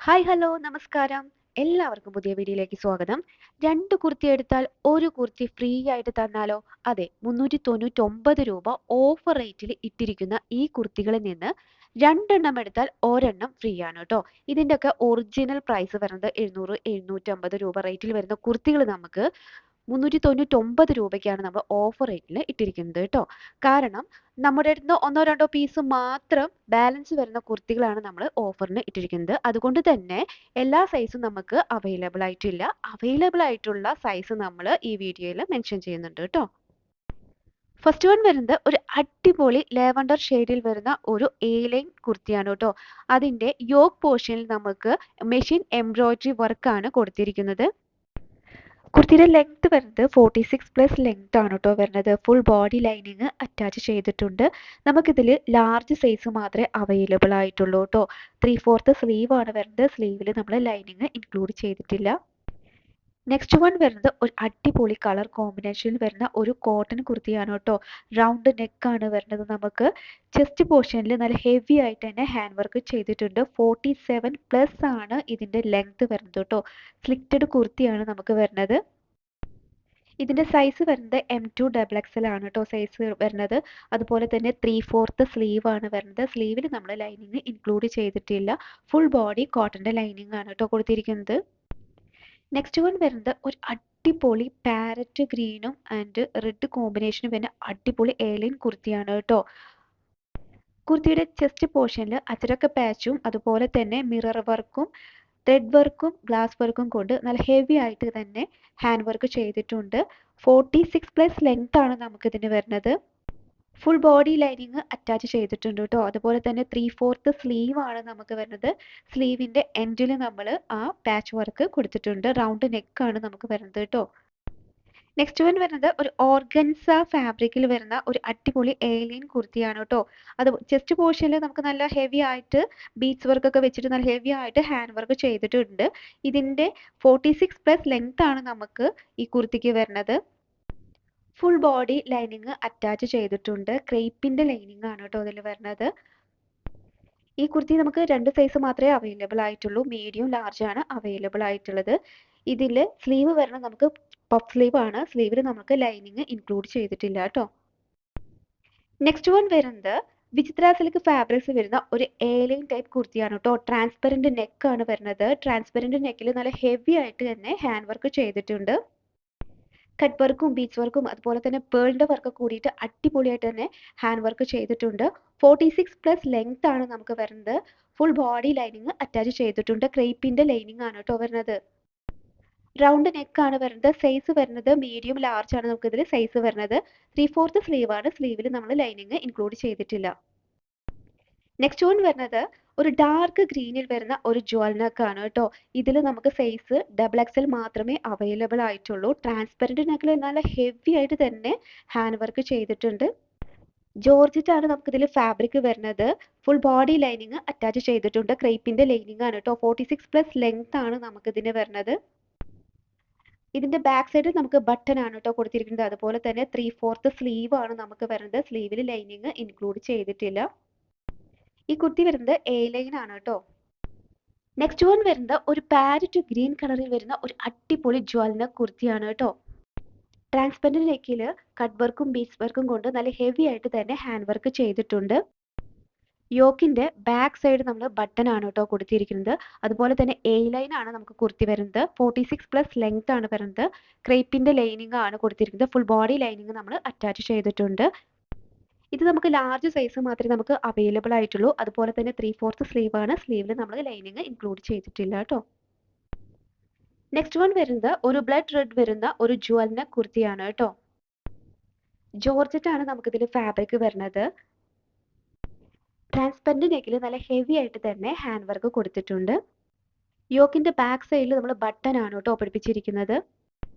Hi hello നമസ്കാരം. എല്ലാവർക്കും പുതിയ വീഡിയോയിലേക്ക് സ്വാഗതം. 2 കുർത്തി എടുത്താൽ 1 കുർത്തി ഫ്രീ ആയിട്ട് തന്നാലോ? അതെ, ₹399 ഓഫർ റേറ്റിൽ ഇട്ടിരിക്കുന്ന ഈ കുർത്തികളിൽ നിന്ന് 2 എണ്ണം എടുത്താൽ ഒരെണ്ണം ഫ്രീ ആണ് ട്ടോ. ഇതിന്റെയൊക്കെ ഒറിജിനൽ പ്രൈസ് വരുന്നത് 700, ₹750 റേറ്റിൽ വരുന്ന കുർത്തികൾ നമുക്ക് ₹399 നമ്മൾ ഓഫർ റേറ്റിൽ ഇട്ടിരിക്കുന്നത് ട്ടോ. കാരണം നമ്മുടെ അടുത്ത് ഒന്നോ രണ്ടോ പീസ് മാത്രം ബാലൻസ് വരുന്ന കുർത്തികളാണ് നമ്മൾ ഓഫറിന് ഇട്ടിരിക്കുന്നത്. അതുകൊണ്ട് തന്നെ എല്ലാ സൈസും നമുക്ക് അവൈലബിൾ ആയിട്ടില്ല. അവൈലബിൾ ആയിട്ടുള്ള സൈസ് നമ്മൾ ഈ വീഡിയോയിൽ മെൻഷൻ ചെയ്യുന്നുണ്ട് ട്ടോ. ഫസ്റ്റ് വൺ വരുന്നത് ഒരു അടിപൊളി ലാവെൻഡർ ഷെയ്ഡിൽ വരുന്ന ഒരു എ ലൈൻ കുർത്തിയാണ് ട്ടോ. അതിന്റെ യോക്ക് പോർഷനിൽ നമുക്ക് മെഷീൻ എംബ്രോയിഡറി വർക്കാണ് കൊടുത്തിരിക്കുന്നത്. കുർത്തിയുടെ ലെങ്ത് വരുന്നത് 46+ ലെങ്ത് ആണ് ട്ടോ വരുന്നത്. ഫുൾ ബോഡി ലൈനിങ് അറ്റാച്ച് ചെയ്തിട്ടുണ്ട്. നമുക്കിതിൽ ലാർജ് സൈസ് മാത്രമേ അവൈലബിൾ ആയിട്ടുള്ളൂ ട്ടോ. 3/4 സ്ലീവ് ആണ് വരുന്നത്. സ്ലീവിൽ നമ്മൾ ലൈനിങ് ഇൻക്ലൂഡ് ചെയ്തിട്ടില്ല. നെക്സ്റ്റ് വൺ വരുന്നത് ഒരു അടിപൊളി കളർ കോമ്പിനേഷനിൽ വരുന്ന ഒരു കോട്ടൺ കുർത്തിയാണ് ട്ടോ. റൗണ്ട് നെക്ക് ആണ് വരുന്നത്. നമുക്ക് ചെസ്റ്റ് പോർഷനിൽ നല്ല ഹെവി ആയിട്ട് തന്നെ ഹാൻഡ് വർക്ക് ചെയ്തിട്ടുണ്ട്. 47+ ആണ് ഇതിന്റെ ലെങ്ത് വരുന്നത് ട്ടോ. സ്ലിറ്റഡ് കുർത്തിയാണ് നമുക്ക് വരുന്നത്. ഇതിന്റെ സൈസ് വരുന്നത് M2 XXL ആണ് ട്ടോ സൈസ് വരുന്നത്. അതുപോലെ തന്നെ 3/4 സ്ലീവ് ആണ് വരുന്നത്. സ്ലീവിൽ നമ്മൾ ലൈനിങ് ഇൻക്ലൂഡ് ചെയ്തിട്ടില്ല. ഫുൾ ബോഡി കോട്ടന്റെ ലൈനിങ് ആണ് ട്ടോ കൊടുത്തിരിക്കുന്നത്. നെക്സ്റ്റ് വൺ വരുന്നത് ഒരു അടിപൊളി പാരറ്റ് ഗ്രീനും ആൻഡ് റെഡ് കോമ്പിനേഷനും വരുന്ന അടിപൊളി ഏലിയൻ കുർത്തിയാണ് കേട്ടോ. കുർത്തിയുടെ ചെസ്റ്റ് പോർഷനിൽ അച്ചടക്ക പാച്ചും അതുപോലെ തന്നെ മിറർ വർക്കും ത്രെഡ് വർക്കും ഗ്ലാസ് വർക്കും കൊണ്ട് നല്ല ഹെവി ആയിട്ട് തന്നെ ഹാൻഡ് വർക്ക് ചെയ്തിട്ടുണ്ട്. 46+ ലെങ്ത് ആണ് നമുക്കിതിന് വരുന്നത്. ഫുൾ ബോഡി ലൈനിങ് അറ്റാച്ച് ചെയ്തിട്ടുണ്ട് ട്ടോ. അതുപോലെ തന്നെ 3/4 സ്ലീവ് ആണ് നമുക്ക് വരുന്നത്. സ്ലീവിന്റെ എൻഡിൽ നമ്മൾ ആ പാച്ച് വർക്ക് കൊടുത്തിട്ടുണ്ട്. റൗണ്ട് നെക്ക് ആണ് നമുക്ക് വരുന്നത് ട്ടോ. നെക്സ്റ്റ് വൺ വരുന്നത് ഒരു ഓർഗൻസ ഫാബ്രിക്കിൽ വരുന്ന ഒരു അടിപൊളി ഏലിയൻ കുർത്തിയാണ് ട്ടോ. അത് ചെസ്റ്റ് പോർഷനിൽ നമുക്ക് നല്ല ഹെവി ആയിട്ട് ബീഡ്സ് വർക്ക് ഒക്കെ വെച്ചിട്ട് നല്ല ഹെവി ആയിട്ട് ഹാൻഡ് വർക്ക് ചെയ്തിട്ടുണ്ട്. ഇതിന്റെ 46+ ലെങ്ത് ആണ് നമുക്ക് ഈ കുർത്തിക്ക് വരുന്നത്. ഫുൾ ബോഡി ലൈനിങ് അറ്റാച്ച് ചെയ്തിട്ടുണ്ട്. ക്രേപ്പിന്റെ ലൈനിങ് ആണ് ട്ടോ ഇതിൽ വരുന്നത്. ഈ കുർത്തി നമുക്ക് 2 സൈസ് മാത്രമേ അവൈലബിൾ ആയിട്ടുള്ളൂ. മീഡിയം ലാർജ് ആണ് അവൈലബിൾ ആയിട്ടുള്ളത്. ഇതിൽ സ്ലീവ് വരുന്നത് നമുക്ക് പഫ് സ്ലീവ് ആണ്. സ്ലീവിൽ നമുക്ക് ലൈനിങ് ഇൻക്ലൂഡ് ചെയ്തിട്ടില്ല ട്ടോ. നെക്സ്റ്റ് വൺ വരുന്നത് വിചിത്ര സിൽക്ക് ഫാബ്രിക്സ് വരുന്ന ഒരു ഏലിയൻ ടൈപ്പ് കുർത്തിയാണ് ട്ടോ. ട്രാൻസ്പെറന്റ് നെക്ക് ആണ് വരുന്നത്. ട്രാൻസ്പെറന്റ് നെക്കിൽ നല്ല ഹെവി ആയിട്ട് തന്നെ ഹാൻഡ് വർക്ക് ചെയ്തിട്ടുണ്ട്. കട്ട് വർക്കും ബീച്ച് വർക്കും അതുപോലെ തന്നെ പേളിൻ്റെ വർക്ക് കൂടിയിട്ട് അടിപൊളിയായിട്ട് തന്നെ ഹാൻഡ് വർക്ക് ചെയ്തിട്ടുണ്ട്. 46+ ലെങ്ത് ആണ് നമുക്ക് വരുന്നത്. ഫുൾ ബോഡി ലൈനിങ് അറ്റാച്ച് ചെയ്തിട്ടുണ്ട്. ക്രേപ്പിന്റെ ലൈനിങ് ആണ് കേട്ടോ വരുന്നത്. റൗണ്ട് നെക്ക് ആണ് വരുന്നത്. സൈസ് വരുന്നത് മീഡിയം ലാർജ് ആണ് നമുക്ക് ഇതിൽ സൈസ് വരുന്നത്. 3/4 സ്ലീവ് ആണ്. സ്ലീവിൽ നമ്മൾ ലൈനിങ് ഇൻക്ലൂഡ് ചെയ്തിട്ടില്ല. നെക്സ്റ്റ് വൺ വരുന്നത് ഒരു ഡാർക്ക് ഗ്രീനിൽ വരുന്ന ഒരു ജ്വൽ നെക്ക് ആണ് കേട്ടോ. ഇതിൽ നമുക്ക് സൈസ് XXL മാത്രമേ അവൈലബിൾ ആയിട്ടുള്ളൂ. ട്രാൻസ്പെറൻറ്റ് നെക്കിൽ നല്ല ഹെവി ആയിട്ട് തന്നെ ഹാൻഡ് വർക്ക് ചെയ്തിട്ടുണ്ട്. ജോർജറ്റ് ആണ് നമുക്കിതിൽ ഫാബ്രിക് വരുന്നത്. ഫുൾ ബോഡി ലൈനിങ് അറ്റാച്ച് ചെയ്തിട്ടുണ്ട്. ക്രേപ്പിന്റെ ലൈനിങ് ആണ് കേട്ടോ. 46+ ലെങ്ത് ആണ് നമുക്കിതിന് വരുന്നത്. ഇതിന്റെ ബാക്ക് സൈഡിൽ നമുക്ക് ബട്ടൺ ആണ് കേട്ടോ കൊടുത്തിരിക്കുന്നത്. അതുപോലെ തന്നെ 3/4 സ്ലീവ് ആണ് നമുക്ക് വരുന്നത്. സ്ലീവിൽ ലൈനിങ് ഇൻക്ലൂഡ് ചെയ്തിട്ടില്ല. ഈ കുർത്തി വരുന്നത് എ ലൈൻ ആണ് കേട്ടോ. നെക്സ്റ്റ് വൺ വരുന്നത് ഒരു പാരറ്റ് ഗ്രീൻ കളറിൽ വരുന്ന ഒരു അടിപൊളി ജ്വൽ നെക്ക് കുർത്തിയാണ് കേട്ടോ. ട്രാൻസ്പെറന്റ് നെക്കിൽ കട്ട് വർക്കും ബീഡ്സ് വർക്കും കൊണ്ട് നല്ല ഹെവി ആയിട്ട് തന്നെ ഹാൻഡ് വർക്ക് ചെയ്തിട്ടുണ്ട്. യോക്കിന്റെ ബാക്ക് സൈഡ് നമ്മൾ ബട്ടൺ ആണ് കേട്ടോ കൊടുത്തിരിക്കുന്നത്. അതുപോലെ തന്നെ എ ലൈൻ ആണ് നമുക്ക് കുർത്തി വരുന്നത്. 46+ ലെങ്ത് ആണ് വരുന്നത്. ക്രേപ്പിന്റെ ലൈനിങ് ആണ് കൊടുത്തിരിക്കുന്നത്. ഫുൾ ബോഡി ലൈനിങ് നമ്മൾ അറ്റാച്ച് ചെയ്തിട്ടുണ്ട്. ഇത് നമുക്ക് ലാർജ് സൈസ് മാത്രമേ നമുക്ക് അവൈലബിൾ ആയിട്ടുള്ളൂ. അതുപോലെ തന്നെ 3/4 സ്ലീവ് ആണ്. സ്ലീവിൽ നമ്മൾ ലൈനിങ് ഇൻക്ലൂഡ് ചെയ്തിട്ടില്ല കേട്ടോ. നെക്സ്റ്റ് വൺ വരുന്നത് ഒരു ബ്ലഡ് റെഡ് വരുന്ന ഒരു ജ്വൽ നെക്ക് കുർത്തിയാണ് കേട്ടോ. ജോർജറ്റ് ആണ് നമുക്കിതിൽ ഫാബ്രിക് വരുന്നത്. ട്രാൻസ്പെറന്റ് നെക്കിൽ നല്ല ഹെവി ആയിട്ട് തന്നെ ഹാൻഡ് വർക്ക് കൊടുത്തിട്ടുണ്ട്. യോക്കിന്റെ ബാക്ക് സൈഡിൽ നമ്മൾ ബട്ടൺ ആണ് കേട്ടോ പിടിപ്പിച്ചിരിക്കുന്നത്.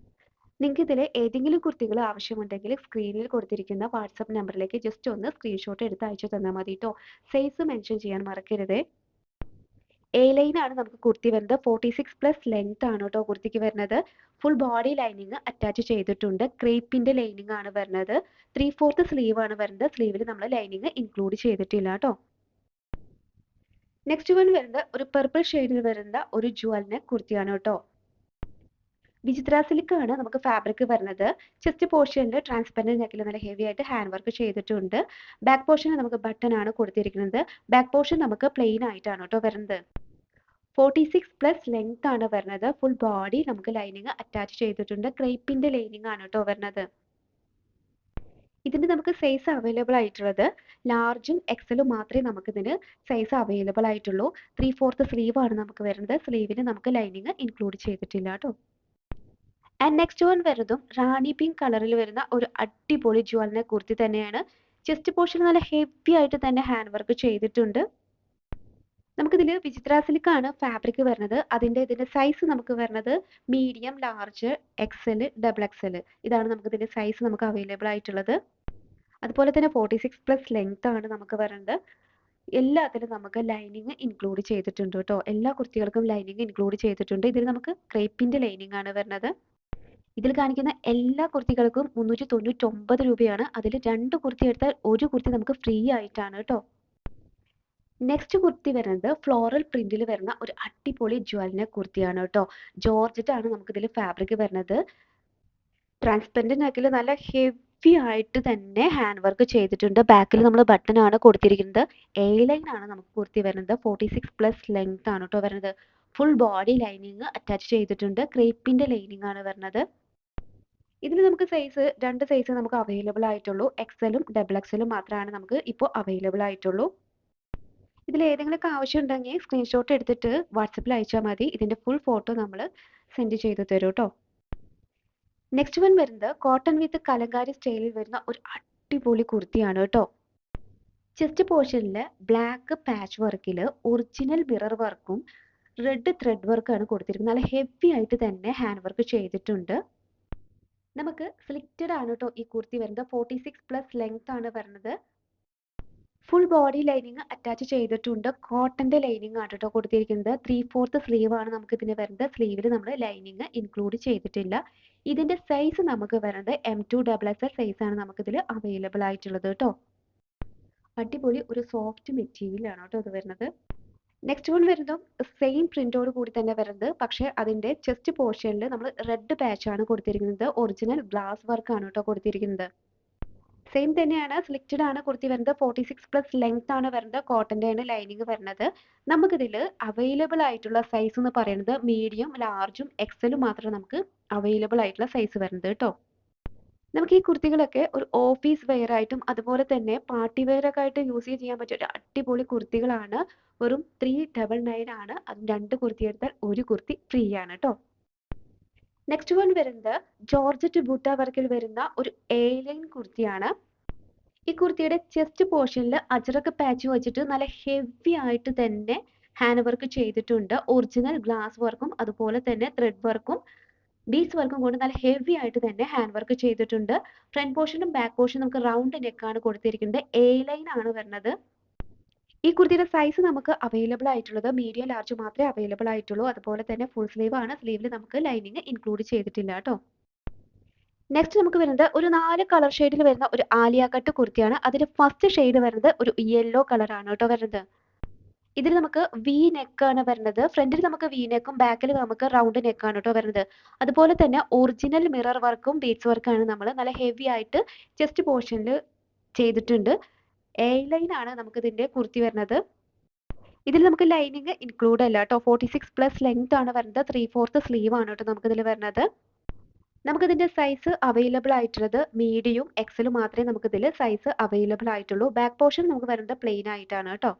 നിങ്ങൾക്ക് ഇതിൽ ഏതെങ്കിലും കുർത്തികൾ ആവശ്യമുണ്ടെങ്കിൽ സ്ക്രീനിൽ കൊടുത്തിരിക്കുന്ന വാട്സപ്പ് നമ്പറിലേക്ക് ജസ്റ്റ് ഒന്ന് സ്ക്രീൻഷോട്ട് എടുത്ത് അയച്ചു തന്നാൽ മതി കേട്ടോ. സൈസ് മെൻഷൻ ചെയ്യാൻ മറക്കരുത്. എ ലൈൻ ആണ് നമുക്ക് കുർത്തി വരുന്നത്. 46+ ലെങ്ത് ആണ് കേട്ടോ കുർത്തിക്ക് വരുന്നത്. ഫുൾ ബോഡി ലൈനിങ് അറ്റാച്ച് ചെയ്തിട്ടുണ്ട്. ക്രേപ്പിന്റെ ലൈനിങ് ആണ് വരുന്നത്. 3/4 സ്ലീവ് ആണ് വരുന്നത്. സ്ലീവിൽ നമ്മൾ ലൈനിങ് ഇൻക്ലൂഡ് ചെയ്തിട്ടില്ല കേട്ടോ. നെക്സ്റ്റ് വൺ വരുന്നത് ഒരു പർപ്പിൾ ഷെയ്ഡിൽ വരുന്ന ഒരു ജുവൽ നെക്ക് കുർത്തിയാണ് കേട്ടോ. വിചിത്ര സിൽക്കാണ് നമുക്ക് ഫാബ്രിക് വരുന്നത്. ചെസ്റ്റ് പോർഷനിൽ ട്രാൻസ്പെറന്റ് നെക്കിൽ നല്ല ഹെവി ആയിട്ട് ഹാൻഡ് വർക്ക് ചെയ്തിട്ടുണ്ട്. ബാക്ക് പോർഷനിൽ നമുക്ക് ബട്ടൺ ആണ് കൊടുത്തിരിക്കുന്നത്. ബാക്ക് പോർഷൻ നമുക്ക് പ്ലെയിൻ ആയിട്ടാണ് കേട്ടോ വരുന്നത്. 46+ ലെങ്ത് ആണ് വരുന്നത്. ഫുൾ ബോഡി നമുക്ക് ലൈനിങ് അറ്റാച്ച് ചെയ്തിട്ടുണ്ട്. ക്രേപ്പിന്റെ ലൈനിങ് ആണ് കേട്ടോ വരുന്നത്. ഇതിന് നമുക്ക് സൈസ് അവൈലബിൾ ആയിട്ടുള്ളത് ലാർജും എക്സലും മാത്രമേ നമുക്ക് ഇതിന് സൈസ് അവൈലബിൾ ആയിട്ടുള്ളൂ. 3/4 സ്ലീവ് ആണ് നമുക്ക് വരുന്നത്. സ്ലീവിന് നമുക്ക് ലൈനിങ് ഇൻക്ലൂഡ് ചെയ്തിട്ടില്ല കേട്ടോ. ആൻഡ് നെക്സ്റ്റ് വൺ വരുന്നതും റാണി പിങ്ക് കളറിൽ വരുന്ന ഒരു അടിപൊളി ജുവൽ നെക്ക് കുർത്തി തന്നെയാണ്. ചെസ്റ്റ് പോർഷൻ നല്ല ഹെവി ആയിട്ട് തന്നെ ഹാൻഡ് വർക്ക് ചെയ്തിട്ടുണ്ട്. നമുക്കിതിൽ വിചിത്ര സിൽക്കാണ് ഫാബ്രിക് വരുന്നത്. ഇതിന്റെ സൈസ് നമുക്ക് വരുന്നത് medium, large, XL, double XL. ഇതാണ് നമുക്കിതിന്റെ സൈസ് നമുക്ക് അവൈലബിൾ ആയിട്ടുള്ളത്. അതുപോലെ തന്നെ 46+ ലെങ്ത് ആണ് നമുക്ക് വരുന്നത്. എല്ലാത്തിലും നമുക്ക് ലൈനിങ് ഇൻക്ലൂഡ് ചെയ്തിട്ടുണ്ട് കേട്ടോ. എല്ലാ കുർത്തികൾക്കും ലൈനിങ് ഇൻക്ലൂഡ് ചെയ്തിട്ടുണ്ട്. ഇതിൽ നമുക്ക് ക്രേപ്പിന്റെ ലൈനിങ് ആണ് വരുന്നത്. ഇതിൽ കാണിക്കുന്ന എല്ലാ കുർത്തികൾക്കും 399 രൂപയാണ്. അതിൽ 2 കുർത്തി എടുത്താൽ 1 കുർത്തി നമുക്ക് ഫ്രീ ആയിട്ടാണ് കേട്ടോ. നെക്സ്റ്റ് കുർത്തി വരുന്നത് ഫ്ലോറൽ പ്രിന്റിൽ വരുന്ന ഒരു അടിപൊളി ജുവൽ നെക്ക് കുർത്തിയാണ് കേട്ടോ. ജോർജറ്റ് ആണ് നമുക്കിതിൽ ഫാബ്രിക് വരുന്നത്. ട്രാൻസ്പെറന്റ് നെക്കിൽ നല്ല ഹെവി ആയിട്ട് തന്നെ ഹാൻഡ് വർക്ക് ചെയ്തിട്ടുണ്ട്. ബാക്കിൽ നമ്മൾ ബട്ടൺ ആണ് കൊടുത്തിരിക്കുന്നത്. എ ലൈൻ ആണ് നമുക്ക് കുർത്തി വരുന്നത്. 46+ ലെങ്ത് ആണ് കേട്ടോ വരുന്നത്. ഫുൾ ബോഡി ലൈനിങ് അറ്റാച്ച് ചെയ്തിട്ടുണ്ട്. ക്രേപ്പിന്റെ ലൈനിങ് ആണ് വരുന്നത്. ഇതിൽ നമുക്ക് രണ്ട് സൈസ് നമുക്ക് അവൈലബിൾ ആയിട്ടുള്ളൂ. എക്സലും ഡബിൾ എക്സലും മാത്രമാണ് നമുക്ക് ഇപ്പോൾ അവൈലബിൾ ആയിട്ടുള്ളൂ. ഇതിൽ ഏതെങ്കിലുമൊക്കെ ആവശ്യമുണ്ടെങ്കിൽ സ്ക്രീൻഷോട്ട് എടുത്തിട്ട് വാട്സപ്പിൽ അയച്ചാൽ മതി. ഇതിന്റെ ഫുൾ ഫോട്ടോ നമ്മൾ സെൻഡ് ചെയ്ത് തരും കേട്ടോ. നെക്സ്റ്റ് വൺ വരുന്നത് കോട്ടൺ വിത്ത് കലങ്കാരി സ്റ്റൈലിൽ വരുന്ന ഒരു അടിപൊളി കുർത്തിയാണ് കേട്ടോ. ചെസ്റ്റ് പോർഷനിൽ ബ്ലാക്ക് പാച്ച് വർക്കിൽ ഒറിജിനൽ മിറർ വർക്കും റെഡ് ത്രെഡ് വർക്കാണ് കൊടുത്തിരിക്കുന്നത്. നല്ല ഹെവി ആയിട്ട് തന്നെ ഹാൻഡ് വർക്ക് ചെയ്തിട്ടുണ്ട്. നമുക്ക് സ്ലിറ്റഡ് ആണ് കേട്ടോ ഈ കുർത്തി വരുന്നത്. 46+ ലെങ്ത് ആണ് വരുന്നത്. ഫുൾ ബോഡി ലൈനിങ് അറ്റാച്ച് ചെയ്തിട്ടുണ്ട്. കോട്ടന്റെ ലൈനിങ് ആണ് കേട്ടോ കൊടുത്തിരിക്കുന്നത്. 3/4 സ്ലീവ് ആണ് നമുക്ക് ഇതിന് വരുന്നത്. സ്ലീവിൽ നമ്മൾ ലൈനിങ് ഇൻക്ലൂഡ് ചെയ്തിട്ടില്ല. ഇതിന്റെ സൈസ് നമുക്ക് വരുന്നത് M2 XXL സൈസ് ആണ് നമുക്ക് ഇതിൽ അവൈലബിൾ ആയിട്ടുള്ളത് കേട്ടോ. അടിപൊളി ഒരു സോഫ്റ്റ് മെറ്റീരിയൽ ആണ് കേട്ടോ ഇത് വരുന്നത്. നെക്സ്റ്റ് വൺ വരുന്നതും സെയിം പ്രിന്റോട് കൂടി തന്നെ വരുന്നത്. പക്ഷേ അതിന്റെ ചെസ്റ്റ് പോർഷനിൽ നമ്മൾ റെഡ് പാച്ച് ആണ് കൊടുത്തിരിക്കുന്നത്. ഒറിജിനൽ ഗ്ലാസ് വർക്ക് ആണ് കേട്ടോ കൊടുത്തിരിക്കുന്നത്. സെയിം തന്നെയാണ്. സ്ലിറ്റഡ് ആണ് കുർത്തി വരുന്നത്. 46+ ലെങ്ത് ആണ് വരുന്നത്. കോട്ടന്റെ ആണ് ലൈനിങ് വരുന്നത്. നമുക്കിതിൽ അവൈലബിൾ ആയിട്ടുള്ള സൈസ് എന്ന് പറയുന്നത് മീഡിയം, ലാർജും എക്സലും മാത്രമേ നമുക്ക് അവൈലബിൾ ആയിട്ടുള്ള സൈസ് വരുന്നത് കേട്ടോ. നമുക്ക് ഈ കുർത്തികളൊക്കെ ഒരു ഓഫീസ് വെയർ ആയിട്ടും അതുപോലെ തന്നെ പാർട്ടി വെയർ ഒക്കെ ആയിട്ട് യൂസ് ചെയ്യാൻ പറ്റിയ ഒരു അടിപൊളി കുർത്തികളാണ്. വെറും 399 ആണ്. അതും 2 കുർത്തി എടുത്താൽ 1 കുർത്തി ഫ്രീ ആണ് കേട്ടോ. നെക്സ്റ്റ് വൺ വരുന്നത് ജോർജറ്റ് ബൂട്ട വർക്കിൽ വരുന്ന ഒരു എ ലൈൻ കുർത്തിയാണ്. ഈ കുർത്തിയുടെ ചെസ്റ്റ് പോർഷനിൽ അജറക്ക് പാച്ച് വെച്ചിട്ട് നല്ല ഹെവി ആയിട്ട് തന്നെ ഹാൻഡ് വർക്ക് ചെയ്തിട്ടുണ്ട്. ഒറിജിനൽ ഗ്ലാസ് വർക്കും അതുപോലെ തന്നെ ത്രെഡ് വർക്കും ബീഡ്സ് വർക്കും കൊണ്ട് നല്ല ഹെവി ആയിട്ട് തന്നെ ഹാൻഡ് വർക്ക് ചെയ്തിട്ടുണ്ട്. ഫ്രണ്ട് പോർഷനും ബാക്ക് പോർഷനും നമുക്ക് റൗണ്ട് നെക്കാണ് കൊടുത്തിരിക്കുന്നത്. എ ലൈൻ ആണ് വരുന്നത്. ഈ കുർത്തിയുടെ സൈസ് നമുക്ക് അവൈലബിൾ ആയിട്ടുള്ളത് മീഡിയം, ലാർജ് മാത്രമേ അവൈലബിൾ ആയിട്ടുള്ളൂ. അതുപോലെ തന്നെ ഫുൾ സ്ലീവ് ആണ്. സ്ലീവിൽ നമുക്ക് ലൈനിങ് ഇൻക്ലൂഡ് ചെയ്തിട്ടില്ല കേട്ടോ. നെക്സ്റ്റ് നമുക്ക് വരുന്നത് ഒരു 4 കളർ ഷെയ്ഡിൽ വരുന്ന ഒരു ആലിയ കട്ട് കുർത്തിയാണ്. അതിൽ ഫസ്റ്റ് ഷെയ്ഡ് വരുന്നത് ഒരു യെല്ലോ കളർ ആണ് കേട്ടോ വരുന്നത്. ഇതിൽ നമുക്ക് വി നെക്കാണ് വരുന്നത്. ഫ്രണ്ടിൽ നമുക്ക് വി നെക്കും ബാക്കിൽ നമുക്ക് റൗണ്ട് നെക്കാണ് കേട്ടോ വരുന്നത്. അതുപോലെ തന്നെ ഒറിജിനൽ മിറർ വർക്കും ബീഡ്സ് വർക്കാണ് നമ്മൾ നല്ല ഹെവി ആയിട്ട് ചെസ്റ്റ് പോർഷനിൽ ചെയ്തിട്ടുണ്ട്. എ ലൈൻ ആണ് നമുക്ക് ഇതിന്റെ കുർത്തി വരുന്നത്. ഇതിൽ നമുക്ക് ലൈനിങ് ഇൻക്ലൂഡ് അല്ല കേട്ടോ. 46+ ലെങ്ത് ആണ് വരുന്നത്. 3/4 സ്ലീവ് ആണ് കേട്ടോ നമുക്ക് ഇതിൽ വരുന്നത്. നമുക്കിതിന്റെ സൈസ് അവൈലബിൾ ആയിട്ടുള്ളത് മീഡിയം, എക്സലും മാത്രമേ നമുക്കിതിൽ സൈസ് അവൈലബിൾ ആയിട്ടുള്ളൂ. ബാക്ക് പോർഷൻ നമുക്ക് വരുന്നത് പ്ലെയിൻ ആയിട്ടാണ് കേട്ടോ.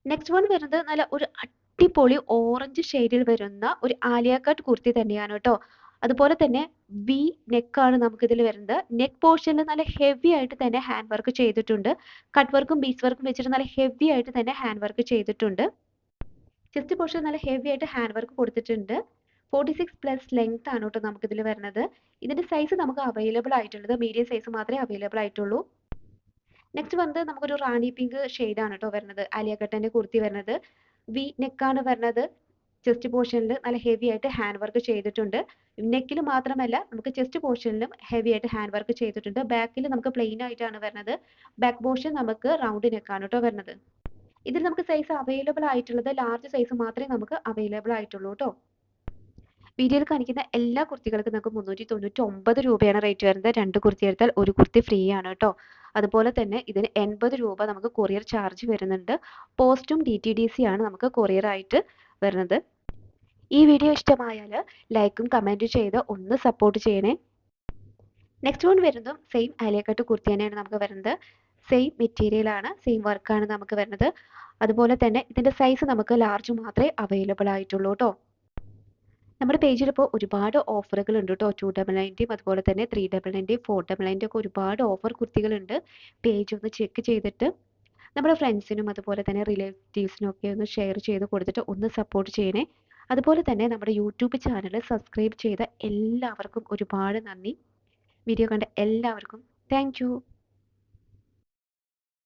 നെക്സ്റ്റ് വൺ വരുന്നത് നല്ല ഒരു അടിപൊളി ഓറഞ്ച് ഷെയ്ഡിൽ വരുന്ന ഒരു ആലിയ കട്ട് കുർത്തി തന്നെയാണ് കേട്ടോ. അതുപോലെ തന്നെ വി നെക്കാണ് നമുക്കിതിൽ വരുന്നത്. നെക്ക് പോർഷനിൽ നല്ല ഹെവി ആയിട്ട് തന്നെ ഹാൻഡ് വർക്ക് ചെയ്തിട്ടുണ്ട്. കട്ട് വർക്കും ബീഡ്സ് വർക്കും വെച്ചിട്ട് നല്ല ഹെവി ആയിട്ട് തന്നെ ഹാൻഡ് വർക്ക് ചെയ്തിട്ടുണ്ട്. ചെസ്റ്റ് പോർഷൻ നല്ല ഹെവി ആയിട്ട് ഹാൻഡ് വർക്ക് കൊടുത്തിട്ടുണ്ട്. 46+ ലെങ്ത് ആണ് കേട്ടോ നമുക്കിതിൽ വരുന്നത്. ഇതിന്റെ സൈസ് നമുക്ക് അവൈലബിൾ ആയിട്ടുള്ളത് മീഡിയം സൈസ് മാത്രമേ അവൈലബിൾ ആയിട്ടുള്ളൂ. നെക്സ്റ്റ് വന്നത് നമുക്കൊരു റാണി പിങ്ക് ആണ് കേട്ടോ വരുന്നത്. ആലിയ കട്ടിന്റെ കുർത്തി വരുന്നത്. വി നെക്കാണ് വരുന്നത്. ചെസ്റ്റ് പോർഷനിൽ നല്ല ഹെവി ആയിട്ട് ഹാൻഡ് വർക്ക് ചെയ്തിട്ടുണ്ട്. നെക്കിൽ മാത്രമല്ല നമുക്ക് ചെസ്റ്റ് പോർഷനിലും ഹെവി ആയിട്ട് ഹാൻഡ് വർക്ക് ചെയ്തിട്ടുണ്ട്. ബാക്കിൽ നമുക്ക് പ്ലെയിൻ ആയിട്ടാണ് വരുന്നത്. ബാക്ക് പോർഷൻ നമുക്ക് റൗണ്ട് നെക്കാണ് കേട്ടോ വരുന്നത്. ഇതിൽ നമുക്ക് സൈസ് അവൈലബിൾ ആയിട്ടുള്ളത് ലാർജ് സൈസ് മാത്രമേ നമുക്ക് അവൈലബിൾ ആയിട്ടുള്ളൂ ട്ടോ. വീഡിയോയിൽ കാണിക്കുന്ന എല്ലാ കുർത്തികൾക്കും നമുക്ക് 399 രൂപയാണ് റേറ്റ് വരുന്നത്. 2 കുർത്തി എടുത്താൽ 1 കുർത്തി ഫ്രീ ആണ് ട്ടോ. അതുപോലെ തന്നെ ഇതിന് 80 രൂപ നമുക്ക് കൊറിയർ ചാർജ് വരുന്നുണ്ട്. പോസ്റ്റും DTDC ആണ് നമുക്ക് കൊറിയർ ആയിട്ട് വരുന്നത്. ഈ വീഡിയോ ഇഷ്ടമായാൽ ലൈക്കും കമൻറ്റും ചെയ്ത് ഒന്ന് സപ്പോർട്ട് ചെയ്യണേ. നെക്സ്റ്റ് വൺ വരുന്നതും സെയിം ആലിയ കട്ട് കുർത്തി തന്നെയാണ് നമുക്ക് വരുന്നത്. സെയിം മെറ്റീരിയൽ ആണ്, സെയിം വർക്കാണ് നമുക്ക് വരുന്നത്. അതുപോലെ തന്നെ ഇതിൻ്റെ സൈസ് നമുക്ക് ലാർജ് മാത്രമേ അവൈലബിൾ ആയിട്ടുള്ളൂ ട്ടോ. നമ്മുടെ പേജിൽ ഇപ്പോൾ ഒരുപാട് ഓഫറുകൾ ഉണ്ട് ട്ടോ. 299 അതുപോലെ തന്നെ 399 499 ഒക്കെ ഒരുപാട് ഓഫർ കുർത്തികളുണ്ട്. പേജ് ഒന്ന് ചെക്ക് ചെയ്തിട്ട് നമ്മുടെ ഫ്രണ്ട്സിനും അതുപോലെ തന്നെ റിലേറ്റീവ്സിനും ഒക്കെ ഒന്ന് ഷെയർ ചെയ്ത് കൊടുത്തിട്ട് ഒന്ന് സപ്പോർട്ട് ചെയ്യണേ. അതുപോലെ തന്നെ നമ്മുടെ യൂട്യൂബ് ചാനൽ സബ്സ്ക്രൈബ് ചെയ്ത എല്ലാവർക്കും ഒരുപാട് നന്ദി. വീഡിയോ കണ്ട എല്ലാവർക്കും താങ്ക് യു.